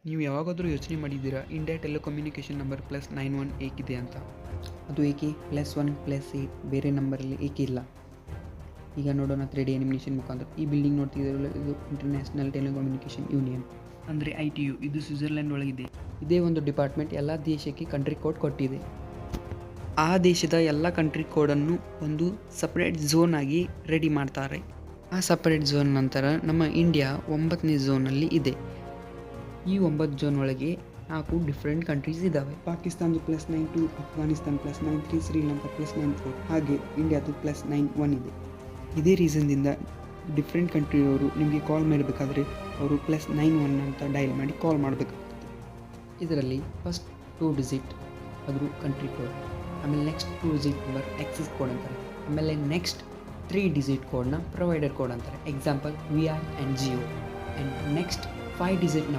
ನೀವು ಯಾವಾಗಾದರೂ ಯೋಚನೆ ಮಾಡಿದ್ದೀರಾ ಇಂಡಿಯಾ ಟೆಲಿಕಮ್ಯುನಿಕೇಷನ್ ನಂಬರ್ +91 ಏಕಿದೆ ಅಂತ? ಅದು ಏಕೆ +1 +8 ಬೇರೆ ನಂಬರಲ್ಲಿ ಏಕೆ ಇಲ್ಲ? ಈಗ ನೋಡೋಣ 3D ಅನಿಮೇಷನ್ ಮುಖಾಂತರ. ಈ ಬಿಲ್ಡಿಂಗ್ ನೋಡ್ತಿದ್ದೀರಲ್ಲ, ಇದು ಇಂಟರ್ನ್ಯಾಷನಲ್ ಟೆಲಿಕಮ್ಯುನಿಕೇಷನ್ ಯೂನಿಯನ್, ಅಂದರೆ ITU. ಇದು ಸ್ವಿಟ್ಜರ್ಲೆಂಡ್ ಒಳಗಿದೆ. ಇದೇ ಒಂದು ಡಿಪಾರ್ಟ್ಮೆಂಟ್ ಎಲ್ಲ ದೇಶಕ್ಕೆ ಕಂಟ್ರಿ ಕೋಡ್ ಕೊಟ್ಟಿದೆ. ಆ ದೇಶದ ಎಲ್ಲ ಕಂಟ್ರಿ ಕೋಡನ್ನು ಒಂದು ಸಪ್ರೇಟ್ ಝೋನ್ ಆಗಿ ರೆಡಿ ಮಾಡ್ತಾರೆ. ಆ ಸಪ್ರೇಟ್ ಝೋನ್ ನಂತರ ನಮ್ಮ ಇಂಡಿಯಾ 9ನೇ ಝೋನಲ್ಲಿ ಇದೆ. ಈ 9 ಝೋನ್ ಒಳಗೆ 4 ಡಿಫ್ರೆಂಟ್ ಕಂಟ್ರೀಸ್ ಇದ್ದಾವೆ. ಪಾಕಿಸ್ತಾನದು +92, ಅಫ್ಘಾನಿಸ್ತಾನ +93, ಶ್ರೀಲಂಕಾ +94, ಹಾಗೆ ಇಂಡಿಯಾದು +91 ಇದೆ. ಇದೇ ರೀಸನ್ದಿಂದ ಡಿಫ್ರೆಂಟ್ ಕಂಟ್ರಿಯವರು ನಿಮಗೆ ಕಾಲ್ ಮಾಡಬೇಕಾದ್ರೆ ಅವರು +91 ಅಂತ ಡಯಲ್ ಮಾಡಿ ಕಾಲ್ ಮಾಡಬೇಕಾಗ್ತದೆ. ಇದರಲ್ಲಿ ಫಸ್ಟ್ 2 ಡಿಜಿಟ್ ಅದ್ರ ಕಂಟ್ರಿ ಕೋಡ್, ಆಮೇಲೆ next 2 digit number Axis code ಅಂತಾರೆ, ಆಮೇಲೆ ನೆಕ್ಸ್ಟ್ 3 ಡಿಜಿಟ್ ಕೋಡ್ನ ಪ್ರೊವೈಡರ್ ಕೋಡ್ ಅಂತಾರೆ. Example VR and Jio. And next 5 digit number